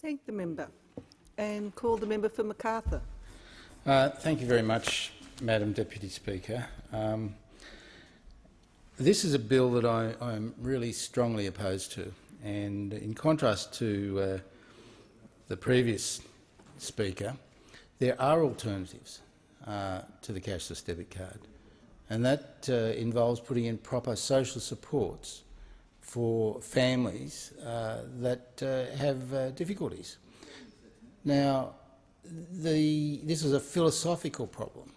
Thank the member and call the member for Macarthur. Thank you very much, Madam Deputy Speaker. This is a bill that I'm really strongly opposed to, and in contrast to the previous speaker, there are alternatives to the cashless debit card, and that involves putting in proper social supports for families that have difficulties. Now, this is a philosophical problem.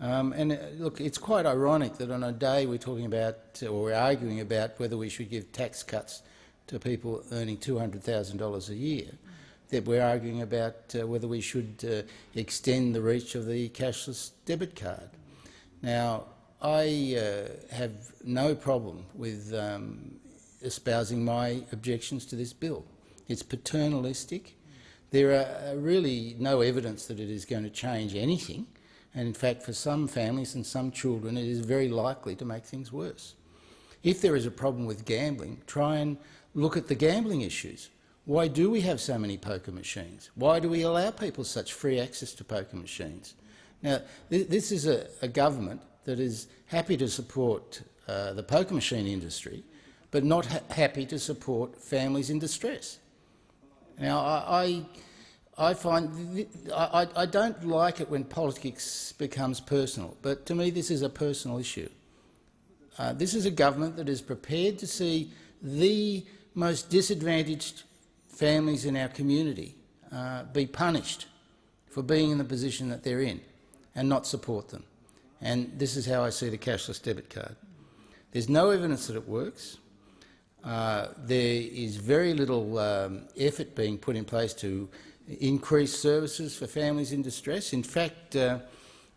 Look, it's quite ironic that on a day we're talking about, or we're arguing about whether we should give tax cuts to people earning $200,000 a year, that we're arguing about whether we should extend the reach of the cashless debit card. Now, I have no problem with espousing my objections to this bill. It's paternalistic. There are really no evidence that it is going to change anything. And in fact, for some families and some children, it is very likely to make things worse. If there is a problem with gambling, try and look at the gambling issues. Why do we have so many poker machines? Why do we allow people such free access to poker machines? Now, this is a government that is happy to support the poker machine industry, but not happy to support families in distress. Now, I don't like it when politics becomes personal, but to me this is a personal issue. This is a government that is prepared to see the most disadvantaged families in our community be punished for being in the position that they're in and not support them. And this is how I see the cashless debit card. There's no evidence that it works. There is very little effort being put in place to increase services for families in distress. In fact,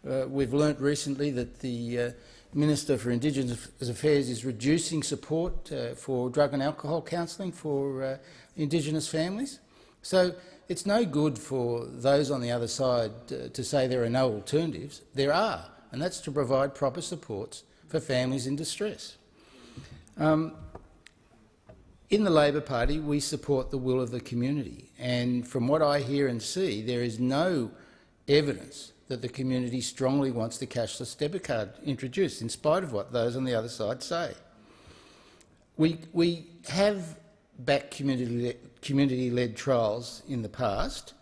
we've learnt recently that the Minister for Indigenous Affairs is reducing support for drug and alcohol counselling for Indigenous families. So it's no good for those on the other side to say there are no alternatives. There are, and that's to provide proper supports for families in distress. In the Labor Party, we support the will of the community, and from what I hear and see, there is no evidence that the community strongly wants the cashless debit card introduced, in spite of what those on the other side say. We have backed community-led trials in the past,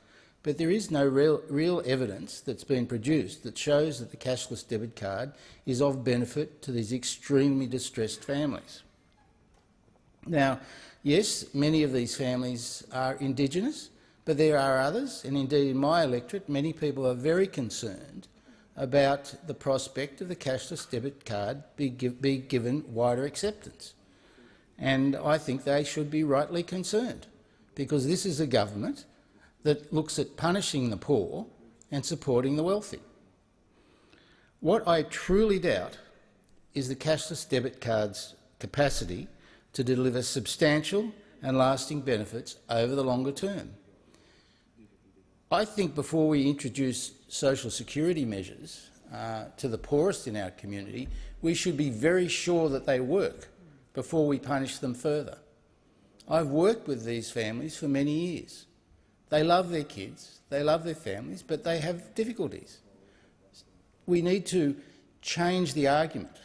but there is no real evidence that's been produced that shows that the cashless debit card is of benefit to these extremely distressed families. Now, yes, many of these families are Indigenous, but there are others, and indeed in my electorate many people are very concerned about the prospect of the cashless debit card be given wider acceptance. And I think they should be rightly concerned, because this is a government that looks at punishing the poor and supporting the wealthy. What I truly doubt is the cashless debit card's capacity to deliver substantial and lasting benefits over the longer term. I think before we introduce social security measures to the poorest in our community, we should be very sure that they work before we punish them further. I've worked with these families for many years. They love their kids, they love their families, but they have difficulties. We need to change the argument.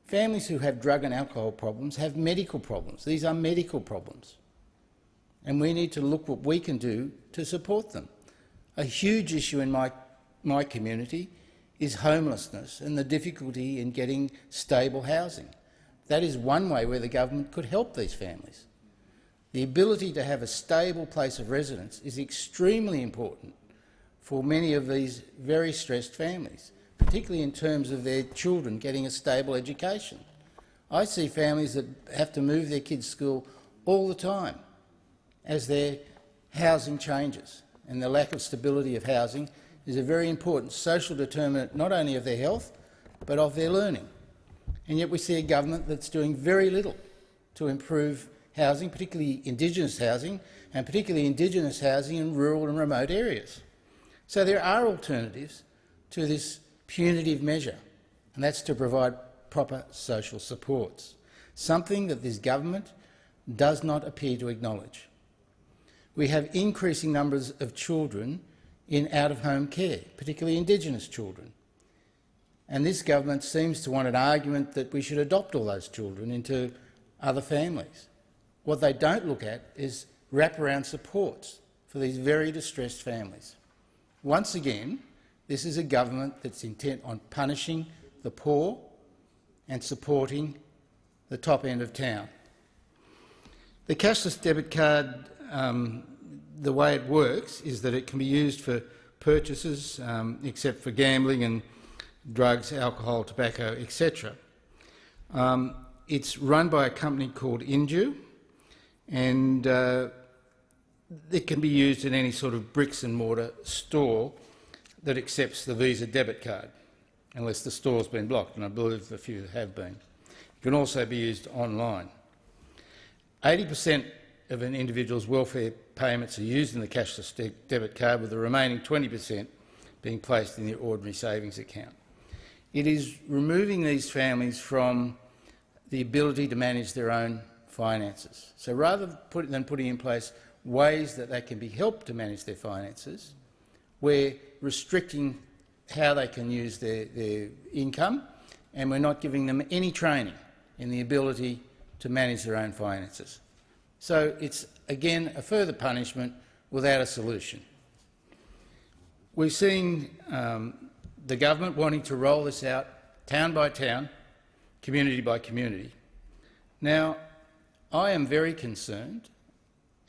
Families who have drug and alcohol problems have medical problems. These are medical problems. And we need to look what we can do to support them. A huge issue in my community is homelessness and the difficulty in getting stable housing. That is one way where the government could help these families. The ability to have a stable place of residence is extremely important for many of these very stressed families, particularly in terms of their children getting a stable education. I see families that have to move their kids to school all the time as their housing changes, and the lack of stability of housing is a very important social determinant not only of their health but of their learning. And yet we see a government that's doing very little to improve housing, particularly Indigenous housing, and particularly Indigenous housing in rural and remote areas. So there are alternatives to this punitive measure, and that's to provide proper social supports, something that this government does not appear to acknowledge. We have increasing numbers of children in out-of-home care, particularly Indigenous children. And this government seems to want an argument that we should adopt all those children into other families. What they don't look at is wraparound supports for these very distressed families. Once again, this is a government that's intent on punishing the poor and supporting the top end of town. The cashless debit card, the way it works is that it can be used for purchases, except for gambling and drugs, alcohol, tobacco, etc. It's run by a company called Inju, and it can be used in any sort of bricks and mortar store that accepts the Visa debit card, unless the store's been blocked, and I believe a few have been. It can also be used online. 80% of an individual's welfare payments are used in the cashless debit card, with the remaining 20% being placed in their ordinary savings account. It is removing these families from the ability to manage their own finances. So rather than putting in place ways that they can be helped to manage their finances, we're restricting how they can use their income, and we're not giving them any training in the ability to manage their own finances. So it's, again, a further punishment without a solution. We've seen the government wanting to roll this out town by town, community by community. Now, I am very concerned,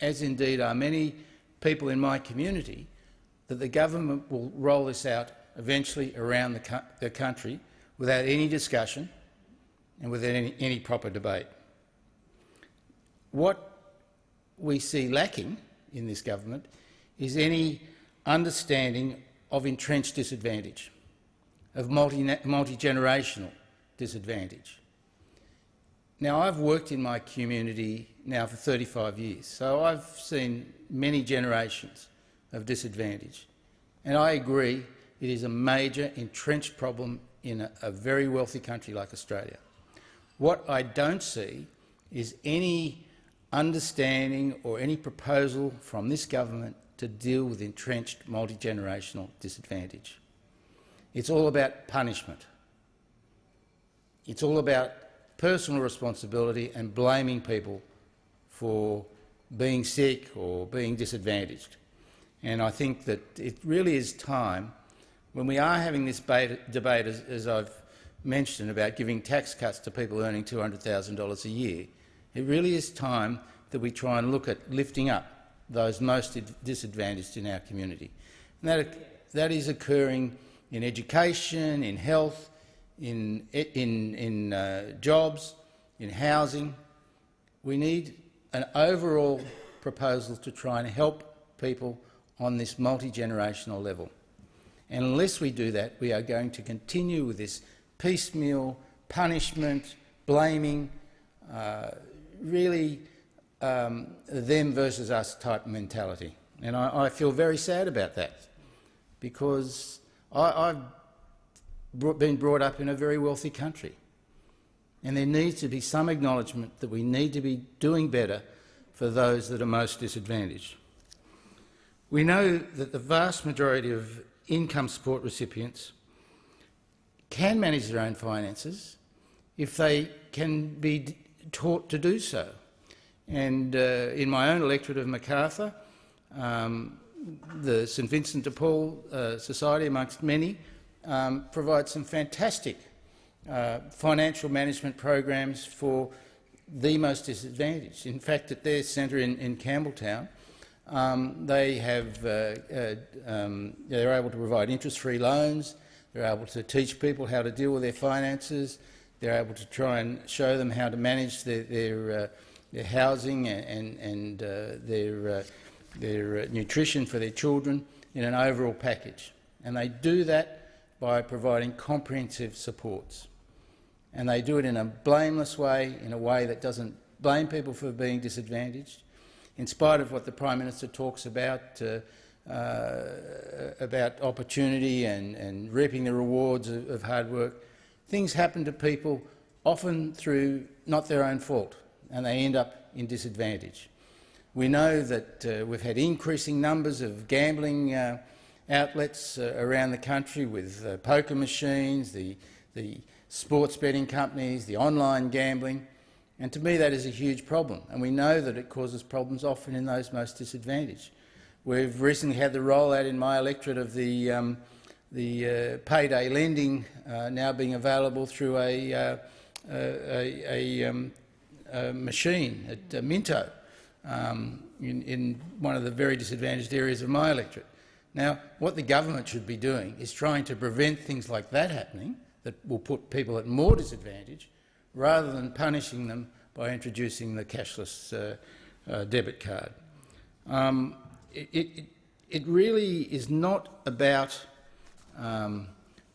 as indeed are many people in my community, that the government will roll this out eventually around the country without any discussion and without any proper debate. What we see lacking in this government is any understanding of entrenched disadvantage, of multi-generational disadvantage. Now, I've worked in my community now for 35 years, so I've seen many generations of disadvantage, and I agree it is a major entrenched problem in a very wealthy country like Australia. What I don't see is any understanding or any proposal from this government to deal with entrenched multi-generational disadvantage. It's all about punishment. It's all about personal responsibility and blaming people for being sick or being disadvantaged. And I think that it really is time, when we are having this debate, as I've mentioned, about giving tax cuts to people earning $200,000 a year, it really is time that we try and look at lifting up those most disadvantaged in our community. And that is occurring in education, in health, in jobs, in housing. We need an overall proposal to try and help people on this multi-generational level. And unless we do that, we are going to continue with this piecemeal punishment, blaming, really them versus us type mentality. And I feel very sad about that, because I've been brought up in a very wealthy country, and there needs to be some acknowledgement that we need to be doing better for those that are most disadvantaged. We know that the vast majority of income support recipients can manage their own finances if they can be taught to do so. And in my own electorate of Macarthur, the St Vincent de Paul Society, amongst many, provides some fantastic financial management programs for the most disadvantaged. In fact, at their centre in Campbelltown, they're able to provide interest-free loans. They're able to teach people how to deal with their finances. They're able to try and show them how to manage their housing and their nutrition for their children in an overall package. And they do that by providing comprehensive supports. And they do it in a blameless way, in a way that doesn't blame people for being disadvantaged. In spite of what the Prime Minister talks about opportunity and reaping the rewards of hard work, things happen to people often through not their own fault, and they end up in disadvantage. We know that we've had increasing numbers of gambling outlets around the country with poker machines, the sports betting companies, the online gambling, and to me that is a huge problem, and we know that it causes problems often in those most disadvantaged. We've recently had the rollout in my electorate of the payday lending now being available through a machine at Minto in one of the very disadvantaged areas of my electorate. Now, what the government should be doing is trying to prevent things like that happening, that will put people at more disadvantage, rather than punishing them by introducing the cashless debit card. It really is not about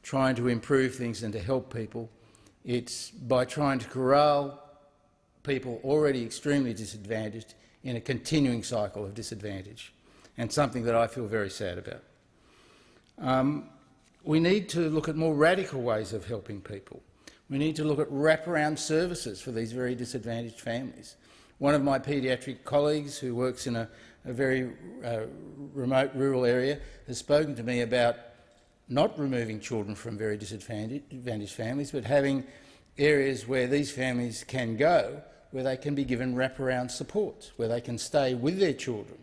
trying to improve things and to help people. It's by trying to corral people already extremely disadvantaged in a continuing cycle of disadvantage, and something that I feel very sad about. We need to look at more radical ways of helping people. We need to look at wraparound services for these very disadvantaged families. One of my paediatric colleagues who works in a very remote rural area has spoken to me about not removing children from very disadvantaged families, but having areas where these families can go, where they can be given wraparound support, where they can stay with their children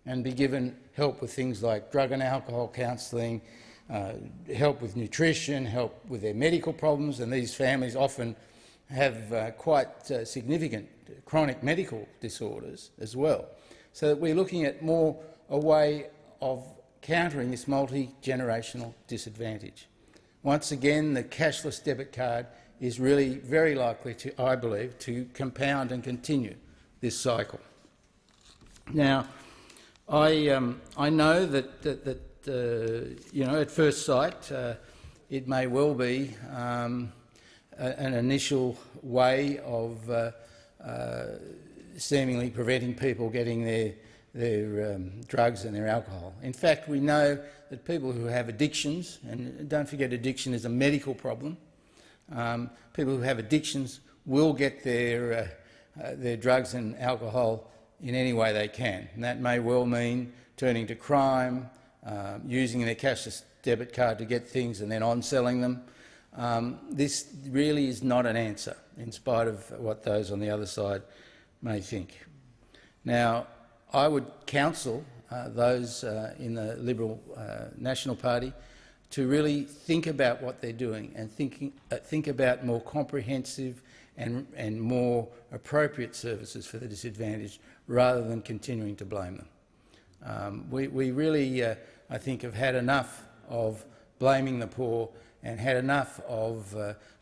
and be given help with things like drug and alcohol counselling, help with nutrition, help with their medical problems, and these families often have quite significant chronic medical disorders as well. So that we're looking at more a way of countering this multi-generational disadvantage. Once again, the cashless debit card is really very likely to, I believe, to compound and continue this cycle. Now, I know that you know, at first sight, it may well be an initial way of seemingly preventing people getting their drugs and their alcohol. In fact, we know that people who have addictions, and don't forget addiction is a medical problem, people who have addictions will get their drugs and alcohol in any way they can. And that may well mean turning to crime, using their cashless debit card to get things and then on-selling them. This really is not an answer, in spite of what those on the other side may think. Now, I would counsel those in the Liberal National Party to really think about what they're doing and think about more comprehensive and more appropriate services for the disadvantaged, rather than continuing to blame them. We really, I think, have had enough of blaming the poor and had enough of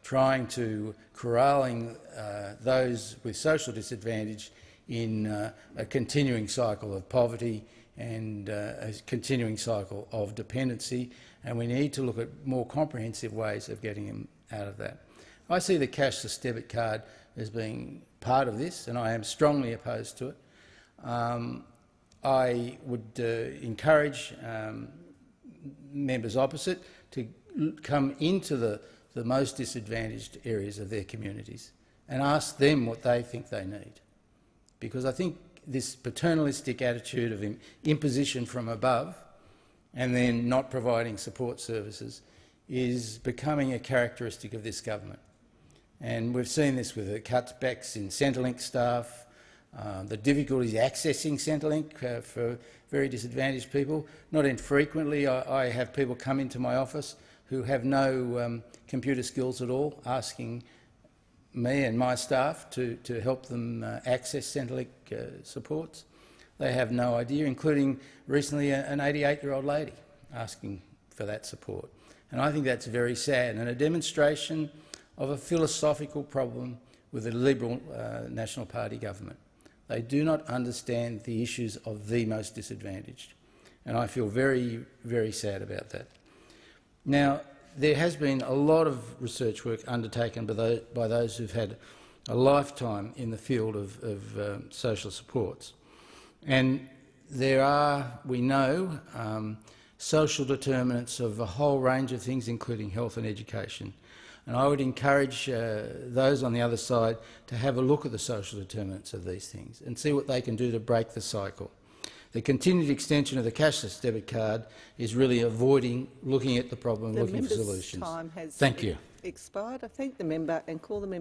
trying to corralling those with social disadvantage in a continuing cycle of poverty and a continuing cycle of dependency, and we need to look at more comprehensive ways of getting them out of that. I see the cashless debit card as being part of this, and I am strongly opposed to it. I would encourage members opposite to come into the most disadvantaged areas of their communities and ask them what they think they need. Because I think this paternalistic attitude of imposition from above and then not providing support services is becoming a characteristic of this government. And we've seen this with the cutbacks in Centrelink staff, the difficulties accessing Centrelink for very disadvantaged people. Not infrequently I have people come into my office who have no computer skills at all, asking me and my staff to help them access Centrelink supports. They have no idea, including recently an 88-year-old lady asking for that support. And I think that's very sad and a demonstration of a philosophical problem with the Liberal National Party government. They do not understand the issues of the most disadvantaged, and I feel very, very sad about that. Now, there has been a lot of research work undertaken by those who've had a lifetime in the field of social supports, and there are, we know, social determinants of a whole range of things, including health and education. And I would encourage those on the other side to have a look at the social determinants of these things and see what they can do to break the cycle. The continued extension of the cashless debit card is really avoiding looking at the problem and looking for solutions. Time has Thank you. expired. I thank the member and call the member